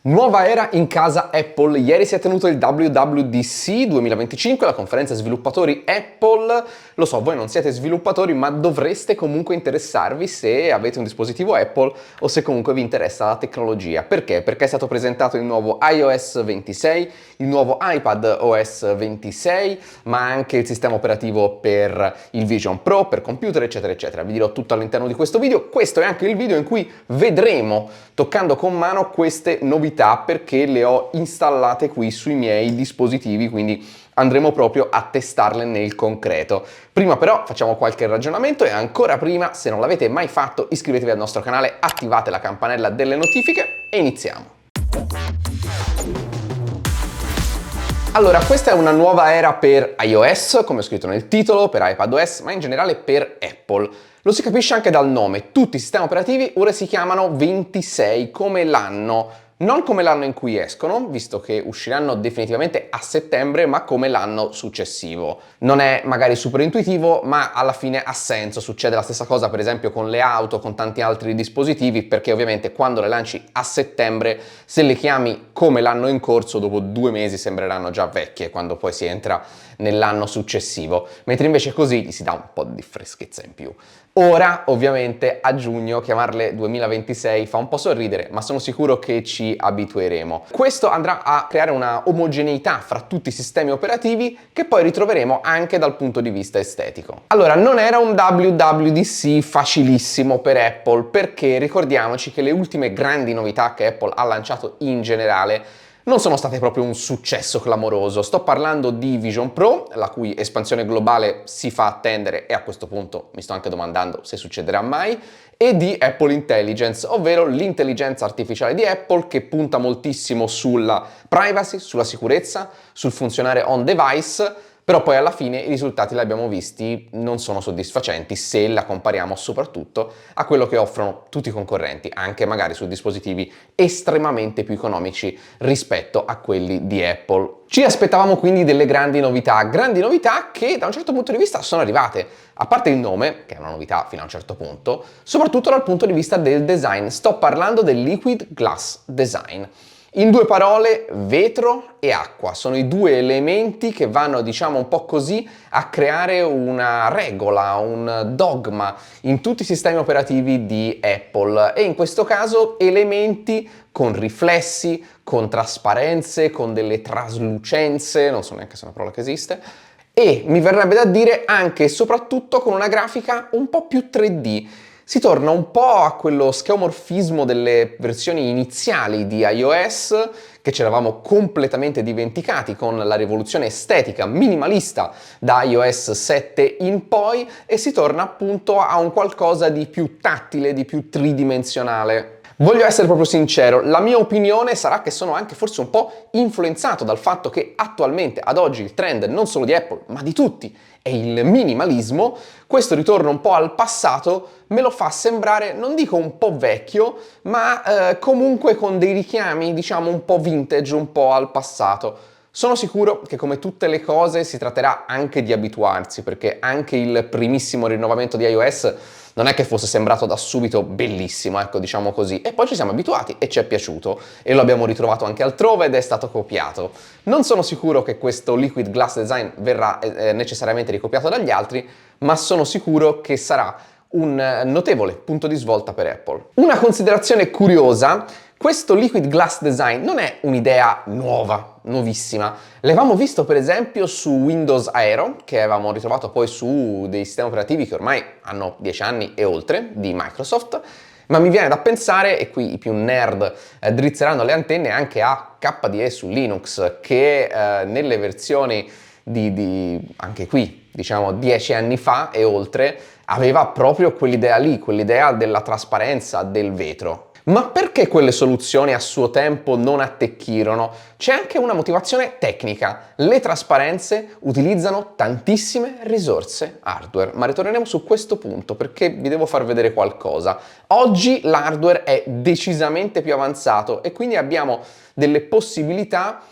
Nuova era in casa Apple. Ieri si è tenuto il WWDC 2025, la conferenza sviluppatori Apple. Lo so, voi non siete sviluppatori, ma dovreste comunque interessarvi se avete un dispositivo Apple o se comunque vi interessa la tecnologia. Perché? Perché è stato presentato il nuovo iOS 26, il nuovo iPad OS 26, ma anche il sistema operativo per il Vision Pro, per computer, eccetera, eccetera. Vi dirò tutto all'interno di questo video. Questo è anche il video in cui vedremo, toccando con mano, queste novità perché le ho installate qui sui miei dispositivi, quindi andremo proprio a testarle nel concreto. Prima però facciamo qualche ragionamento e ancora prima, se non l'avete mai fatto, iscrivetevi al nostro canale, attivate la campanella delle notifiche e iniziamo. Allora, questa è una nuova era per iOS, come ho scritto nel titolo, per iPadOS, ma in generale per Apple. Lo si capisce anche dal nome, tutti i sistemi operativi ora si chiamano 26 come l'anno. Non come l'anno in cui escono, visto che usciranno definitivamente a settembre, ma come l'anno successivo. Non è magari super intuitivo, ma alla fine ha senso. Succede la stessa cosa per esempio con le auto, con tanti altri dispositivi, perché ovviamente quando le lanci a settembre, se le chiami come l'anno in corso, dopo 2 mesi sembreranno già vecchie, quando poi si entra nell'anno successivo. Mentre invece così gli si dà un po' di freschezza in più. Ora, ovviamente, a giugno chiamarle 2026 fa un po' sorridere, ma sono sicuro che ci abitueremo. Questo andrà a creare una omogeneità fra tutti i sistemi operativi che poi ritroveremo anche dal punto di vista estetico. Allora, non era un WWDC facilissimo per Apple, perché ricordiamoci che le ultime grandi novità che Apple ha lanciato in generale non sono state proprio un successo clamoroso. Sto parlando di Vision Pro, la cui espansione globale si fa attendere e a questo punto mi sto anche domandando se succederà mai, e di Apple Intelligence, ovvero l'intelligenza artificiale di Apple che punta moltissimo sulla privacy, sulla sicurezza, sul funzionare on device. Però poi alla fine i risultati li abbiamo visti, non sono soddisfacenti se la compariamo soprattutto a quello che offrono tutti i concorrenti, anche magari su dispositivi estremamente più economici rispetto a quelli di Apple. Ci aspettavamo quindi delle grandi novità che da un certo punto di vista sono arrivate, a parte il nome, che è una novità fino a un certo punto, soprattutto dal punto di vista del design. Sto parlando del Liquid Glass Design. In 2 parole, vetro e acqua sono i 2 elementi che vanno, diciamo un po' così, a creare una regola, un dogma in tutti i sistemi operativi di Apple e in questo caso elementi con riflessi, con trasparenze, con delle traslucenze, non so neanche se è una parola che esiste, e mi verrebbe da dire anche e soprattutto con una grafica un po' più 3D. Si torna un po' a quello scheomorfismo delle versioni iniziali di iOS che ci eravamo completamente dimenticati con la rivoluzione estetica minimalista da iOS 7 in poi e si torna appunto a un qualcosa di più tattile, di più tridimensionale. Voglio essere proprio sincero, la mia opinione sarà che sono anche forse un po' influenzato dal fatto che attualmente, ad oggi, il trend non solo di Apple, ma di tutti, è il minimalismo. Questo ritorno un po' al passato me lo fa sembrare, non dico un po' vecchio, ma comunque con dei richiami, diciamo, un po' vintage, un po' al passato. Sono sicuro che come tutte le cose si tratterà anche di abituarsi, perché anche il primissimo rinnovamento di iOS non è che fosse sembrato da subito bellissimo, ecco, diciamo così. E poi ci siamo abituati e ci è piaciuto e lo abbiamo ritrovato anche altrove ed è stato copiato. Non sono sicuro che questo Liquid Glass Design verrà necessariamente ricopiato dagli altri, ma sono sicuro che sarà un notevole punto di svolta per Apple. Una considerazione curiosa: questo Liquid Glass Design non è un'idea nuova, nuovissima. L'avevamo visto per esempio su Windows Aero, che avevamo ritrovato poi su dei sistemi operativi che ormai hanno 10 anni e oltre di Microsoft, ma mi viene da pensare, e qui i più nerd drizzeranno le antenne, anche a KDE su Linux, che nelle versioni anche qui, diciamo 10 anni fa e oltre, aveva proprio quell'idea lì, quell'idea della trasparenza, del vetro. Ma perché quelle soluzioni a suo tempo non attecchirono? C'è anche una motivazione tecnica. Le trasparenze utilizzano tantissime risorse hardware, ma ritorneremo su questo punto perché vi devo far vedere qualcosa. Oggi l'hardware è decisamente più avanzato e quindi abbiamo delle possibilità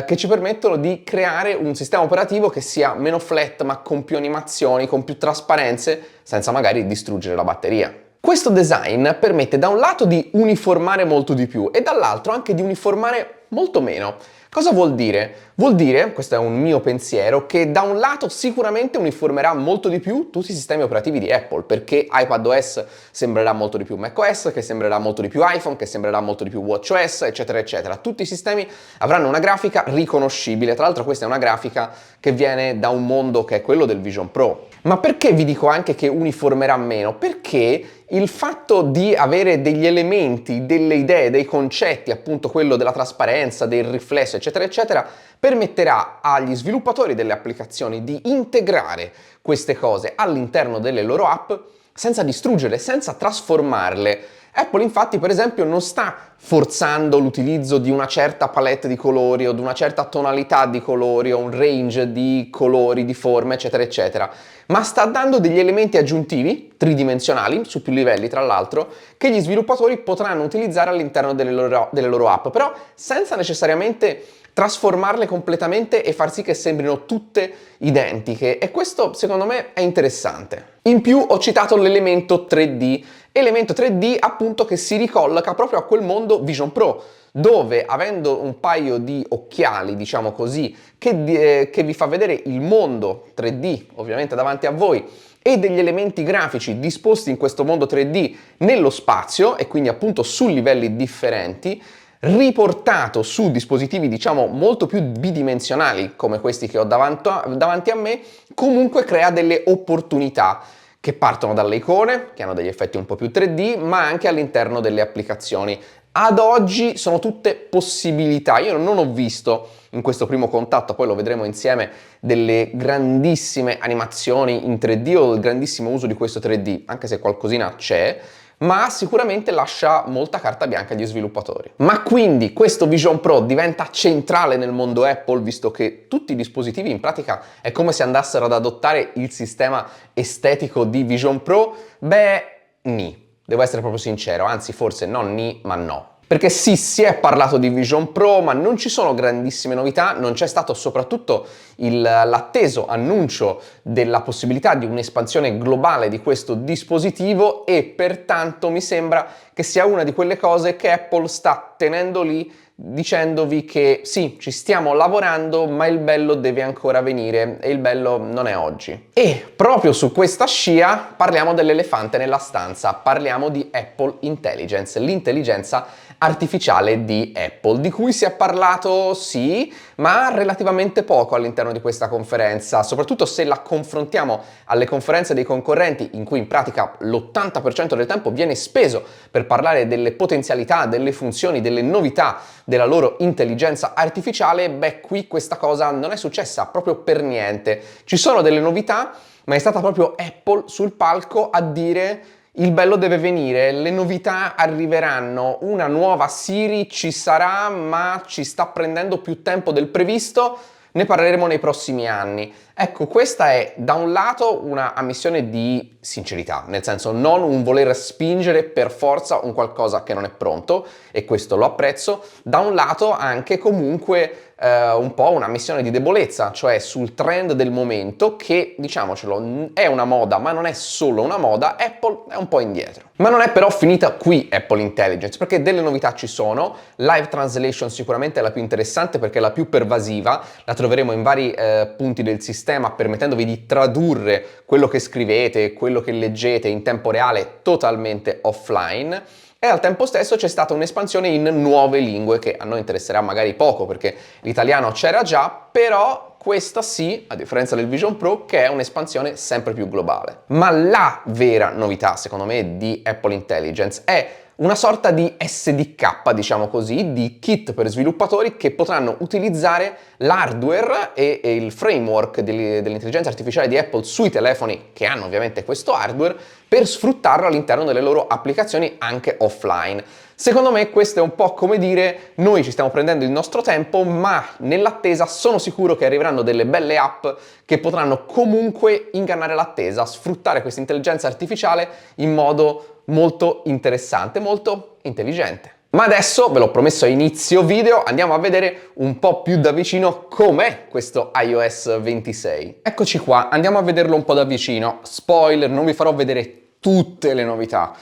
che ci permettono di creare un sistema operativo che sia meno flat ma con più animazioni, con più trasparenze, senza magari distruggere la batteria. Questo design permette da un lato di uniformare molto di più e dall'altro anche di uniformare molto meno. Cosa vuol dire? Vuol dire, questo è un mio pensiero, che da un lato sicuramente uniformerà molto di più tutti i sistemi operativi di Apple, perché iPadOS sembrerà molto di più macOS, che sembrerà molto di più iPhone, che sembrerà molto di più watchOS, eccetera, eccetera. Tutti i sistemi avranno una grafica riconoscibile, tra l'altro questa è una grafica che viene da un mondo che è quello del Vision Pro. Ma perché vi dico anche che uniformerà meno? Perché il fatto di avere degli elementi, delle idee, dei concetti, appunto quello della trasparenza, del riflesso, eccetera, eccetera, permetterà agli sviluppatori delle applicazioni di integrare queste cose all'interno delle loro app senza distruggerle, senza trasformarle. Apple infatti per esempio non sta forzando l'utilizzo di una certa palette di colori o di una certa tonalità di colori o un range di colori, di forme, eccetera, eccetera, ma sta dando degli elementi aggiuntivi, tridimensionali, su più livelli tra l'altro, che gli sviluppatori potranno utilizzare all'interno delle loro app, però senza necessariamente trasformarle completamente e far sì che sembrino tutte identiche, e questo secondo me è interessante. In più ho citato l'elemento 3D, elemento 3D appunto che si ricolloca proprio a quel mondo Vision Pro, dove avendo un paio di occhiali, diciamo così, che vi fa vedere il mondo 3D ovviamente davanti a voi e degli elementi grafici disposti in questo mondo 3D nello spazio e quindi appunto su livelli differenti, riportato su dispositivi diciamo molto più bidimensionali come questi che ho davanti a me, comunque crea delle opportunità che partono dalle icone, che hanno degli effetti un po' più 3D, ma anche all'interno delle applicazioni. Ad oggi sono tutte possibilità. Io non ho visto in questo primo contatto, poi lo vedremo insieme, delle grandissime animazioni in 3D o il grandissimo uso di questo 3D, anche se qualcosina c'è, ma sicuramente lascia molta carta bianca agli sviluppatori. Ma quindi questo Vision Pro diventa centrale nel mondo Apple, visto che tutti i dispositivi in pratica è come se andassero ad adottare il sistema estetico di Vision Pro? Beh, ni. Devo essere proprio sincero, anzi forse non ni, ma no. Perché sì, si è parlato di Vision Pro, ma non ci sono grandissime novità, non c'è stato soprattutto l'atteso annuncio della possibilità di un'espansione globale di questo dispositivo e pertanto mi sembra che sia una di quelle cose che Apple sta tenendo lì dicendovi che sì, ci stiamo lavorando, ma il bello deve ancora venire e il bello non è oggi. E proprio su questa scia parliamo dell'elefante nella stanza, parliamo di Apple Intelligence, l'intelligenza artificiale di Apple, di cui si è parlato sì, ma relativamente poco all'interno di questa conferenza, soprattutto se la confrontiamo alle conferenze dei concorrenti in cui in pratica l'80% del tempo viene speso per parlare delle potenzialità, delle funzioni, delle novità della loro intelligenza artificiale. Beh, qui questa cosa non è successa proprio per niente. Ci sono delle novità, ma è stata proprio Apple sul palco a dire: il bello deve venire, le novità arriveranno, una nuova Siri ci sarà, ma ci sta prendendo più tempo del previsto, ne parleremo nei prossimi anni. Ecco, questa è da un lato una ammissione di sincerità, nel senso non un voler spingere per forza un qualcosa che non è pronto, e questo lo apprezzo, da un lato anche comunque un po' una missione di debolezza, cioè sul trend del momento che, diciamocelo, è una moda, ma non è solo una moda. Apple è un po' indietro. Ma non è però finita qui Apple Intelligence, perché delle novità ci sono. Live Translation sicuramente è la più interessante perché è la più pervasiva, la troveremo in vari punti del sistema, permettendovi di tradurre quello che scrivete, quello che leggete in tempo reale totalmente offline. E al tempo stesso c'è stata un'espansione in nuove lingue che a noi interesserà magari poco perché l'italiano c'era già, però questa sì, a differenza del Vision Pro, che è un'espansione sempre più globale. Ma la vera novità, secondo me, di Apple Intelligence è una sorta di SDK, diciamo così, di kit per sviluppatori che potranno utilizzare l'hardware e il framework dell'intelligenza artificiale di Apple sui telefoni che hanno ovviamente questo hardware per sfruttarlo all'interno delle loro applicazioni anche offline. Secondo me questo è un po' come dire: noi ci stiamo prendendo il nostro tempo, ma nell'attesa sono sicuro che arriveranno delle belle app che potranno comunque ingannare l'attesa, sfruttare questa intelligenza artificiale in modo molto interessante, molto intelligente. Ma adesso, ve l'ho promesso a inizio video, andiamo a vedere un po' più da vicino com'è questo iOS 26. Eccoci qua, andiamo a vederlo un po' da vicino. Spoiler, non vi farò vedere tutte le novità.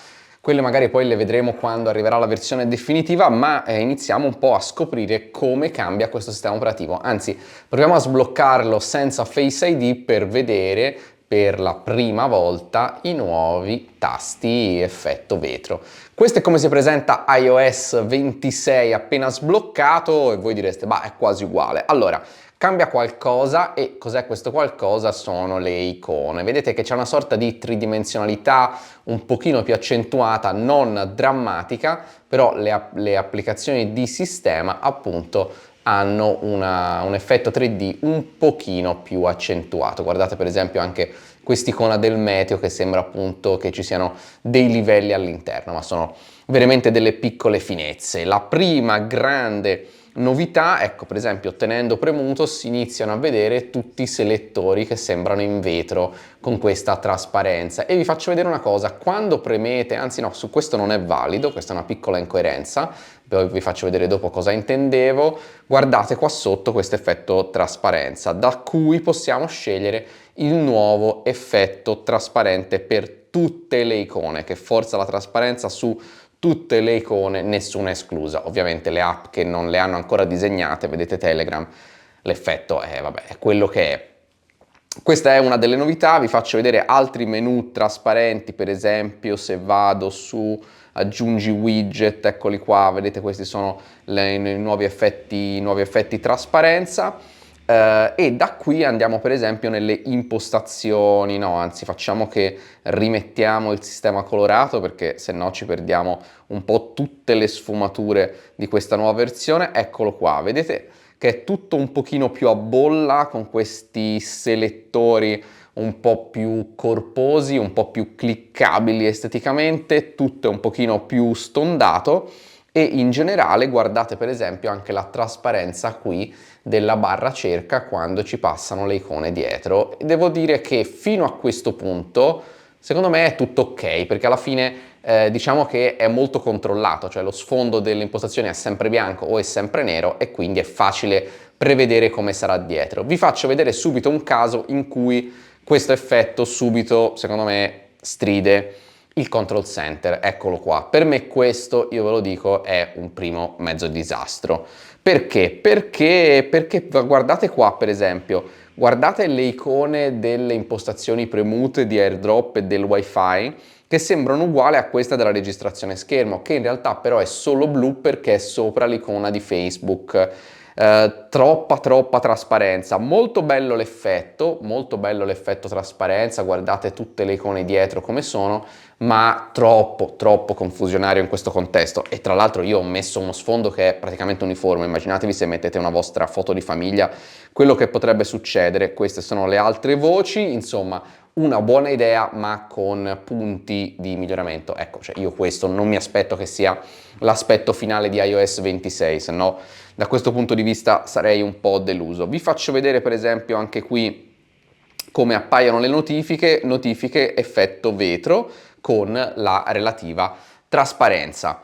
Quelle magari poi le vedremo quando arriverà la versione definitiva, ma iniziamo un po' a scoprire come cambia questo sistema operativo. Anzi, proviamo a sbloccarlo senza Face ID per vedere per la prima volta i nuovi tasti effetto vetro. Questo è come si presenta iOS 26 appena sbloccato e voi direste, bah, è quasi uguale. Allora, cambia qualcosa e cos'è questo qualcosa? Sono le icone. Vedete che c'è una sorta di tridimensionalità un pochino più accentuata, non drammatica, però le applicazioni di sistema appunto hanno un effetto 3D un pochino più accentuato. Guardate per esempio anche quest'icona del meteo che sembra appunto che ci siano dei livelli all'interno, ma sono veramente delle piccole finezze. La prima grande novità, ecco per esempio tenendo premuto si iniziano a vedere tutti i selettori che sembrano in vetro con questa trasparenza e vi faccio vedere una cosa, quando premete, anzi no, su questo non è valido, questa è una piccola incoerenza, poi vi faccio vedere dopo cosa intendevo, guardate qua sotto questo effetto trasparenza da cui possiamo scegliere il nuovo effetto trasparente per tutte le icone che forza la trasparenza su tutte le icone, nessuna esclusa. Ovviamente le app che non le hanno ancora disegnate, vedete Telegram, l'effetto è quello che è. Questa è una delle novità, vi faccio vedere altri menu trasparenti, per esempio se vado su aggiungi widget, eccoli qua, vedete questi sono i nuovi effetti trasparenza. E da qui andiamo per esempio nelle impostazioni, no, anzi facciamo che rimettiamo il sistema colorato perché se no ci perdiamo un po' tutte le sfumature di questa nuova versione. Eccolo qua, vedete che è tutto un pochino più a bolla con questi selettori un po' più corposi, un po' più cliccabili esteticamente, tutto è un pochino più stondato e in generale guardate per esempio anche la trasparenza qui della barra cerca quando ci passano le icone dietro. Devo dire che fino a questo punto secondo me è tutto ok, perché alla fine diciamo che è molto controllato, cioè lo sfondo delle impostazioni è sempre bianco o è sempre nero e quindi è facile prevedere come sarà dietro. Vi faccio vedere subito un caso in cui questo effetto subito secondo me stride il control center, eccolo qua. Per me questo, io ve lo dico, è un primo mezzo disastro. Perché? Perché guardate qua per esempio, guardate le icone delle impostazioni premute di AirDrop e del Wi-Fi che sembrano uguali a questa della registrazione schermo, che in realtà però è solo blu perché è sopra l'icona di Facebook. Troppa trasparenza, molto bello l'effetto trasparenza, guardate tutte le icone dietro come sono, ma troppo confusionario in questo contesto. E tra l'altro io ho messo uno sfondo che è praticamente uniforme, immaginatevi se mettete una vostra foto di famiglia quello che potrebbe succedere. Queste sono le altre voci, insomma una buona idea ma con punti di miglioramento. Ecco, cioè io questo non mi aspetto che sia l'aspetto finale di iOS 26, se no da questo punto di vista sarei un po' deluso. Vi faccio vedere per esempio anche qui come appaiono le notifiche effetto vetro con la relativa trasparenza.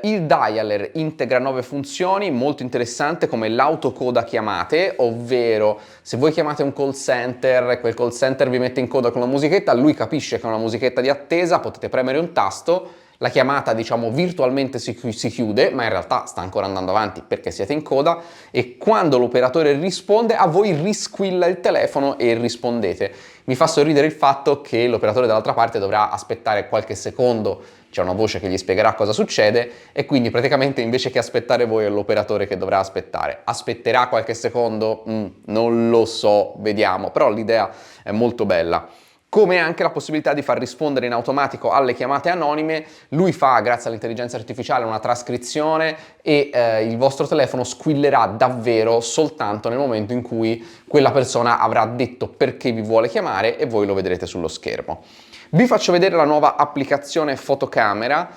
Il dialer integra 9 funzioni, molto interessante come l'autocoda chiamate, ovvero se voi chiamate un call center e quel call center vi mette in coda con una musichetta, lui capisce che è una musichetta di attesa, potete premere un tasto, la chiamata diciamo virtualmente si chiude, ma in realtà sta ancora andando avanti perché siete in coda e quando l'operatore risponde a voi risquilla il telefono e rispondete. Mi fa sorridere il fatto che l'operatore dall'altra parte dovrà aspettare qualche secondo, c'è una voce che gli spiegherà cosa succede e quindi praticamente invece che aspettare voi è l'operatore che dovrà aspettare. Aspetterà qualche secondo? Non lo so, vediamo, però l'idea è molto bella. Come anche la possibilità di far rispondere in automatico alle chiamate anonime, lui fa, grazie all'intelligenza artificiale, una trascrizione e il vostro telefono squillerà davvero soltanto nel momento in cui quella persona avrà detto perché vi vuole chiamare e voi lo vedrete sullo schermo. Vi faccio vedere la nuova applicazione fotocamera.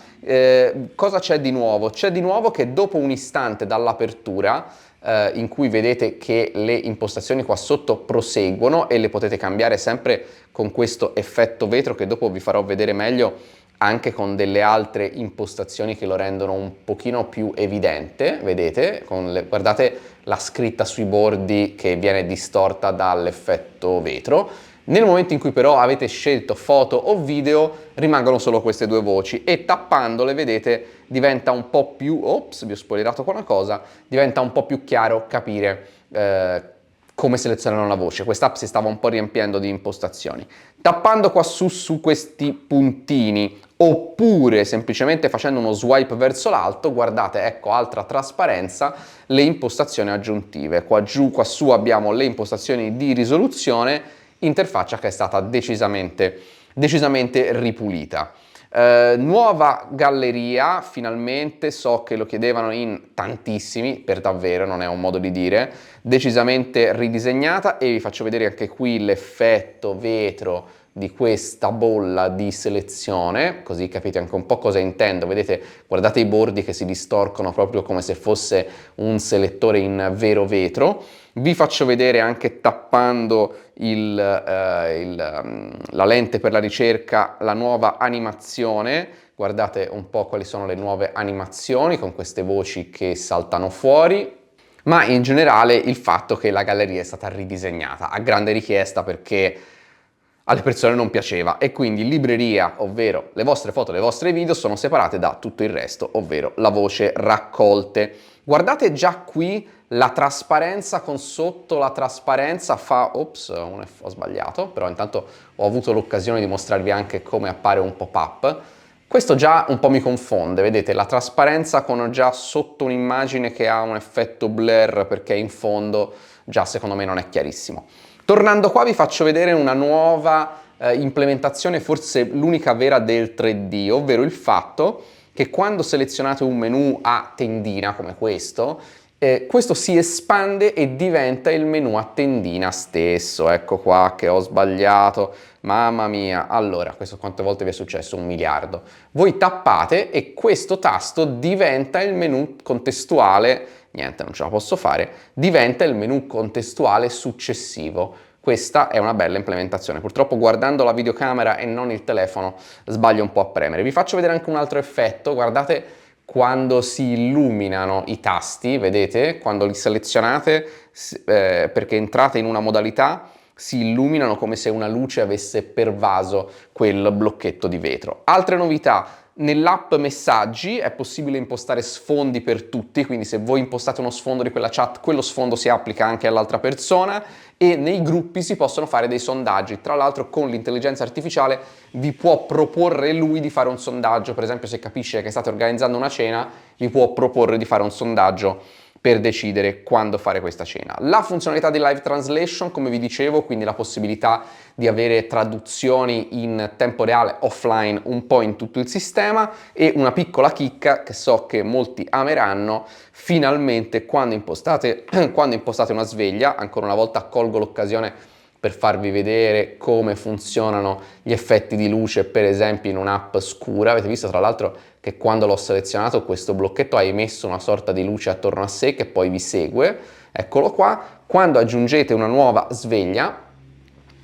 Cosa c'è di nuovo? C'è di nuovo che dopo un istante dall'apertura in cui vedete che le impostazioni qua sotto proseguono e le potete cambiare sempre con questo effetto vetro che dopo vi farò vedere meglio anche con delle altre impostazioni che lo rendono un pochino più evidente, vedete? Guardate la scritta sui bordi che viene distorta dall'effetto vetro. Nel momento in cui però avete scelto foto o video, rimangono solo queste due voci e tappandole, vedete, diventa un po' più, ops, vi ho spoilerato qua una cosa, diventa un po' più chiaro capire come selezionare la voce. Quest'app si stava un po' riempiendo di impostazioni. Tappando qua su questi puntini oppure semplicemente facendo uno swipe verso l'alto, guardate, ecco, altra trasparenza, le impostazioni aggiuntive. Qua giù, qua su abbiamo le impostazioni di risoluzione, interfaccia che è stata decisamente ripulita. Nuova galleria, finalmente, so che lo chiedevano in tantissimi, per davvero, non è un modo di dire, decisamente ridisegnata, e vi faccio vedere anche qui l'effetto vetro di questa bolla di selezione, così capite anche un po' cosa intendo. Vedete, guardate i bordi che si distorcono proprio come se fosse un selettore in vero vetro. Vi faccio vedere anche tappando la lente per la ricerca la nuova animazione. Guardate un po' quali sono le nuove animazioni con queste voci che saltano fuori, ma in generale il fatto che la galleria è stata ridisegnata a grande richiesta perché alle persone non piaceva, e quindi libreria, ovvero le vostre foto, le vostre video, sono separate da tutto il resto, ovvero la voce raccolte. Guardate già qui la trasparenza, con sotto la trasparenza fa, ops, ho sbagliato, però intanto ho avuto l'occasione di mostrarvi anche come appare un pop-up. Questo già un po' mi confonde, vedete, la trasparenza con già sotto un'immagine che ha un effetto blur perché in fondo già secondo me non è chiarissimo. Tornando qua vi faccio vedere una nuova implementazione, forse l'unica vera del 3D, ovvero il fatto che quando selezionate un menu a tendina come questo si espande e diventa il menu a tendina stesso. Ecco qua che ho sbagliato, mamma mia. Allora, questo quante volte vi è successo? 1 miliardo. Voi tappate e questo tasto diventa il menu contestuale, niente, non ce la posso fare, diventa il menu contestuale successivo. Questa è una bella implementazione. Purtroppo guardando la videocamera e non il telefono sbaglio un po' a premere. Vi faccio vedere anche un altro effetto, guardate quando si illuminano i tasti, vedete? Quando li selezionate perché entrate in una modalità, si illuminano come se una luce avesse pervaso quel blocchetto di vetro. Altre novità: nell'app messaggi è possibile impostare sfondi per tutti, quindi se voi impostate uno sfondo di quella chat, quello sfondo si applica anche all'altra persona, e nei gruppi si possono fare dei sondaggi. Tra l'altro con l'intelligenza artificiale vi può proporre lui di fare un sondaggio, per esempio se capisce che state organizzando una cena, vi può proporre di fare un sondaggio per decidere quando fare questa cena. La funzionalità di live translation, come vi dicevo, quindi la possibilità di avere traduzioni in tempo reale offline un po' in tutto il sistema, e una piccola chicca che so che molti ameranno: finalmente quando impostate una sveglia, ancora una volta colgo l'occasione per farvi vedere come funzionano gli effetti di luce, per esempio in un'app scura. Avete visto tra l'altro che quando l'ho selezionato questo blocchetto ha emesso una sorta di luce attorno a sé che poi vi segue. Eccolo qua. Quando aggiungete una nuova sveglia,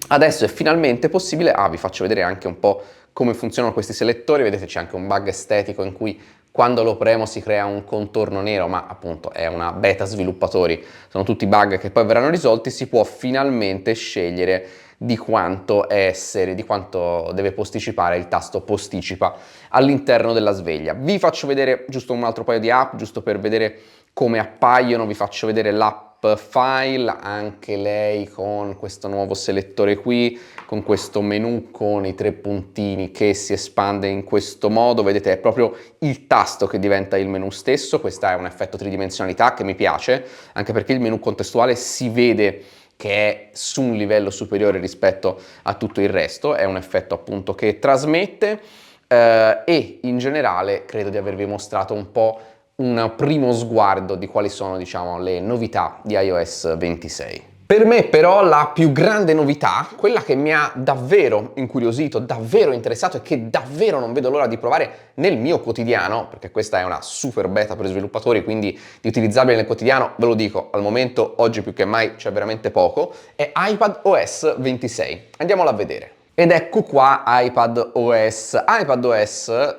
adesso è finalmente possibile, vi faccio vedere anche un po' come funzionano questi selettori. Vedete, c'è anche un bug estetico in cui quando lo premo si crea un contorno nero, ma appunto è una beta sviluppatori, sono tutti bug che poi verranno risolti. Si può finalmente scegliere di quanto deve posticipare il tasto posticipa all'interno della sveglia. Vi faccio vedere giusto un altro paio di app, giusto per vedere come appaiono. Vi faccio vedere l'app File, anche lei con questo nuovo selettore qui, con questo menu con i 3 puntini che si espande in questo modo. Vedete, è proprio il tasto che diventa il menu stesso. Questo è un effetto tridimensionalità che mi piace, anche perché il menu contestuale si vede che è su un livello superiore rispetto a tutto il resto. È un effetto appunto che trasmette e in generale credo di avervi mostrato un po' un primo sguardo di quali sono, diciamo, le novità di iOS 26. Per me però la più grande novità, quella che mi ha davvero incuriosito, davvero interessato e che davvero non vedo l'ora di provare nel mio quotidiano, perché questa è una super beta per sviluppatori, quindi di utilizzabile nel quotidiano, ve lo dico, al momento oggi più che mai c'è veramente poco, è iPadOS 26. Andiamola a vedere. Ed ecco qua iPadOS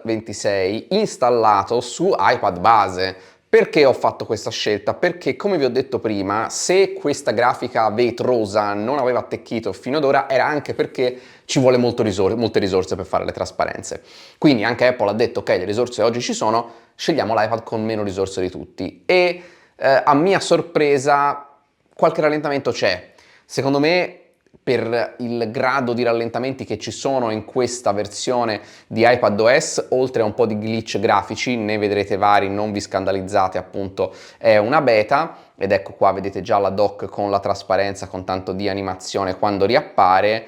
26 installato su iPad base. Perché ho fatto questa scelta? Perché, come vi ho detto prima, se questa grafica vetrosa non aveva attecchito fino ad ora era anche perché ci vuole molte risorse per fare le trasparenze. Quindi anche Apple ha detto ok, le risorse oggi ci sono, scegliamo l'iPad con meno risorse di tutti. E a mia sorpresa qualche rallentamento c'è. Secondo me, per il grado di rallentamenti che ci sono in questa versione di iPadOS, oltre a un po' di glitch grafici, ne vedrete vari, non vi scandalizzate, appunto è una beta, ed ecco qua vedete già la dock con la trasparenza, con tanto di animazione quando riappare.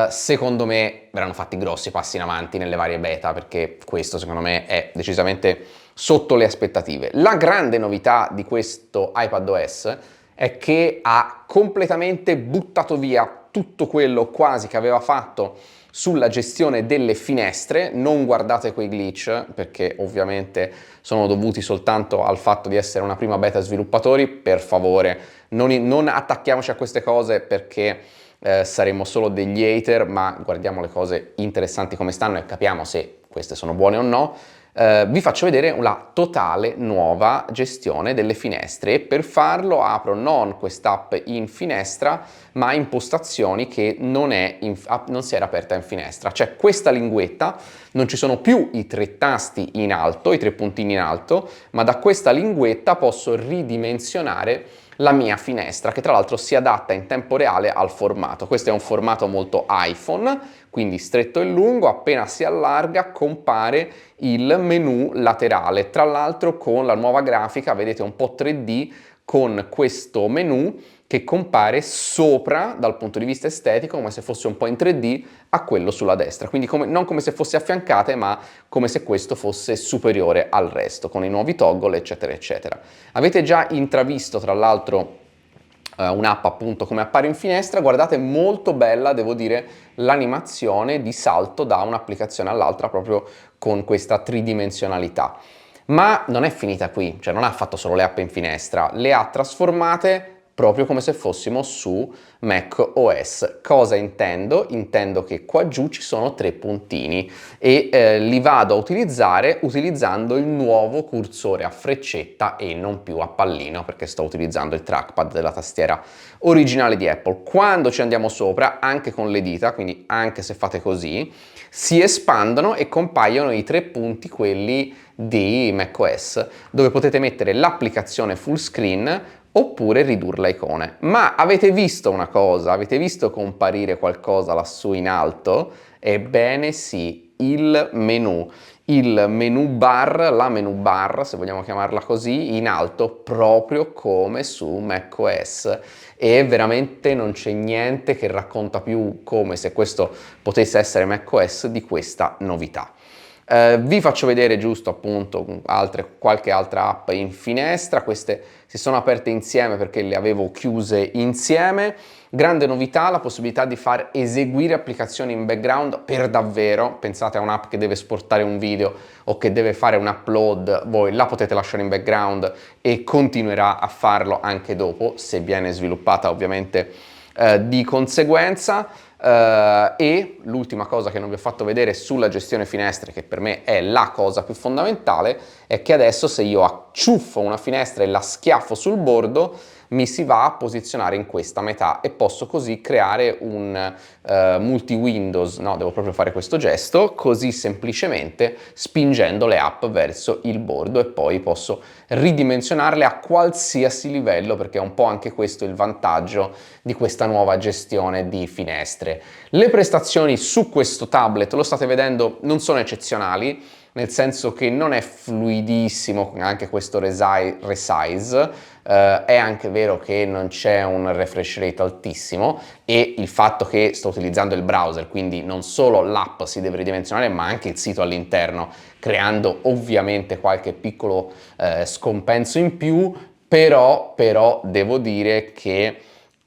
Secondo me verranno fatti grossi passi in avanti nelle varie beta, perché questo secondo me è decisamente sotto le aspettative. La grande novità di questo iPadOS è che ha completamente buttato via tutto quello quasi che aveva fatto sulla gestione delle finestre. Non guardate quei glitch, perché ovviamente sono dovuti soltanto al fatto di essere una prima beta sviluppatori. Per favore, non attacchiamoci a queste cose, perché saremmo solo degli hater, ma guardiamo le cose interessanti come stanno e capiamo se queste sono buone o no. Vi faccio vedere la totale nuova gestione delle finestre, e per farlo apro non quest'app in finestra ma impostazioni, che non si era aperta in finestra. C'è questa linguetta, non ci sono più i tre tasti in alto, i tre puntini in alto, ma da questa linguetta posso ridimensionare la mia finestra, che tra l'altro si adatta in tempo reale al formato. Questo è un formato molto iPhone, quindi stretto e lungo. Appena si allarga compare il menu laterale, tra l'altro con la nuova grafica, vedete, un po' 3D, con questo menu che compare sopra dal punto di vista estetico, come se fosse un po' in 3D a quello sulla destra, quindi non come se fosse affiancate, ma come se questo fosse superiore al resto, con i nuovi toggle eccetera eccetera. Avete già intravisto tra l'altro un'app appunto come appare in finestra. Guardate, molto bella, devo dire, l'animazione di salto da un'applicazione all'altra, proprio con questa tridimensionalità. Ma non è finita qui, cioè non ha fatto solo le app in finestra, le ha trasformate proprio come se fossimo su macOS. Cosa intendo? Intendo che qua giù ci sono tre puntini e li vado a utilizzare utilizzando il nuovo cursore a freccetta e non più a pallino, perché sto utilizzando il trackpad della tastiera originale di Apple. Quando ci andiamo sopra, anche con le dita, quindi anche se fate così, si espandono e compaiono i tre punti, quelli di macOS, dove potete mettere l'applicazione full screen oppure ridurre le icone. Ma avete visto una cosa? Avete visto comparire qualcosa lassù in alto? Ebbene sì, il menu bar, la menu bar, se vogliamo chiamarla così, in alto, proprio come su macOS. E veramente non c'è niente che racconta più come se questo potesse essere macOS di questa novità. Vi faccio vedere giusto appunto qualche altra app in finestra. Queste si sono aperte insieme perché le avevo chiuse insieme. Grande novità, la possibilità di far eseguire applicazioni in background per davvero. Pensate a un'app che deve esportare un video o che deve fare un upload, voi la potete lasciare in background e continuerà a farlo anche dopo, se viene sviluppata ovviamente di conseguenza. E l'ultima cosa che non vi ho fatto vedere sulla gestione finestre, che per me è la cosa più fondamentale, è che adesso se io acciuffo una finestra e la schiaffo sul bordo, mi si va a posizionare in questa metà e posso così creare un multi-windows. No, devo proprio fare questo gesto, così semplicemente spingendo le app verso il bordo, e poi posso ridimensionarle a qualsiasi livello, perché è un po' anche questo il vantaggio di questa nuova gestione di finestre. Le prestazioni su questo tablet, lo state vedendo, non sono eccezionali, nel senso che non è fluidissimo anche questo resize. È anche vero che non c'è un refresh rate altissimo, e il fatto che sto utilizzando il browser, quindi non solo l'app si deve ridimensionare ma anche il sito all'interno, creando ovviamente qualche piccolo scompenso in più. Però devo dire che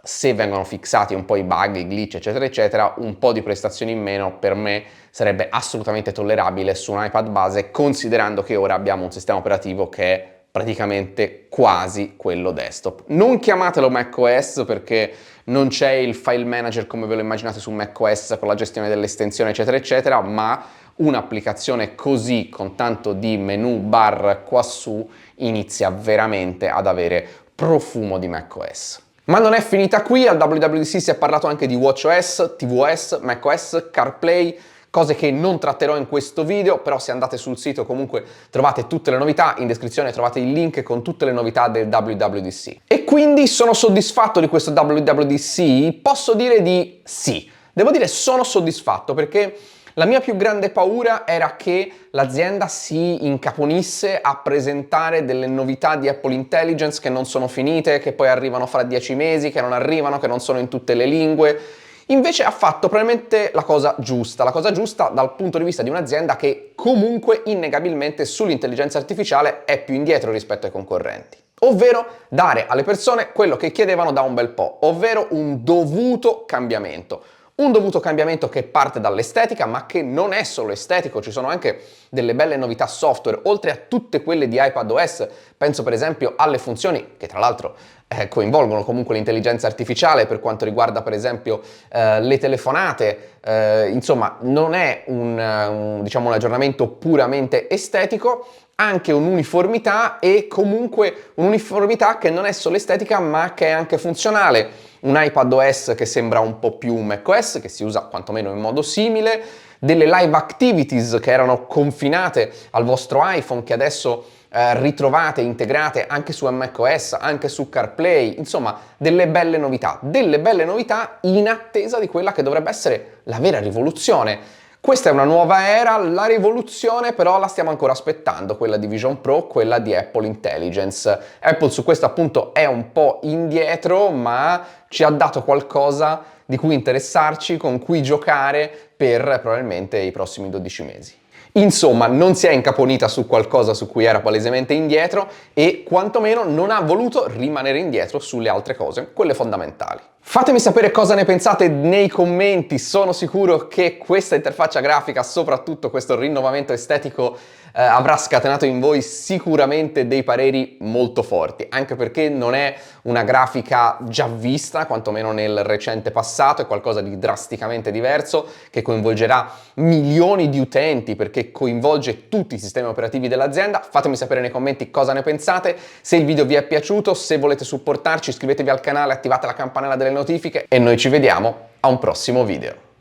se vengono fissati un po' i bug, i glitch eccetera eccetera, un po' di prestazioni in meno per me sarebbe assolutamente tollerabile su un iPad base, considerando che ora abbiamo un sistema operativo che è praticamente quasi quello desktop. Non chiamatelo macOS perché non c'è il file manager come ve lo immaginate su macOS con la gestione delle estensioni eccetera eccetera, ma un'applicazione così con tanto di menu bar quassù inizia veramente ad avere profumo di macOS. Ma non è finita qui, al WWDC si è parlato anche di watchOS, tvOS, macOS, CarPlay, cose che non tratterò in questo video, però se andate sul sito comunque trovate tutte le novità, in descrizione trovate il link con tutte le novità del WWDC. E quindi sono soddisfatto di questo WWDC? Posso dire di sì. Devo dire sono soddisfatto perché la mia più grande paura era che l'azienda si incaponisse a presentare delle novità di Apple Intelligence che non sono finite, che poi arrivano fra 10 mesi, che non arrivano, che non sono in tutte le lingue. Invece ha fatto probabilmente la cosa giusta dal punto di vista di un'azienda che comunque innegabilmente sull'intelligenza artificiale è più indietro rispetto ai concorrenti. Ovvero dare alle persone quello che chiedevano da un bel po', ovvero un dovuto cambiamento. Un dovuto cambiamento che parte dall'estetica, ma che non è solo estetico, ci sono anche delle belle novità software, oltre a tutte quelle di iPadOS. Penso per esempio alle funzioni, che tra l'altro coinvolgono comunque l'intelligenza artificiale per quanto riguarda per esempio le telefonate, insomma non è diciamo, un aggiornamento puramente estetico, anche un'uniformità e comunque un'uniformità che non è solo estetica ma che è anche funzionale. Un iPadOS che sembra un po' più un macOS, che si usa quantomeno in modo simile, delle live activities che erano confinate al vostro iPhone che adesso ritrovate integrate anche su macOS, anche su CarPlay, insomma delle belle novità in attesa di quella che dovrebbe essere la vera rivoluzione. Questa è una nuova era, la rivoluzione però la stiamo ancora aspettando, quella di Vision Pro, quella di Apple Intelligence. Apple su questo appunto è un po' indietro, ma ci ha dato qualcosa di cui interessarci, con cui giocare per probabilmente i prossimi 12 mesi. Insomma, non si è incaponita su qualcosa su cui era palesemente indietro e quantomeno non ha voluto rimanere indietro sulle altre cose, quelle fondamentali. Fatemi sapere cosa ne pensate nei commenti, sono sicuro che questa interfaccia grafica, soprattutto questo rinnovamento estetico, avrà scatenato in voi sicuramente dei pareri molto forti, anche perché non è una grafica già vista, quantomeno nel recente passato, è qualcosa di drasticamente diverso, che coinvolgerà milioni di utenti, perché coinvolge tutti i sistemi operativi dell'azienda. Fatemi sapere nei commenti cosa ne pensate, se il video vi è piaciuto, se volete supportarci iscrivetevi al canale, attivate la campanella delle notifiche e noi ci vediamo a un prossimo video.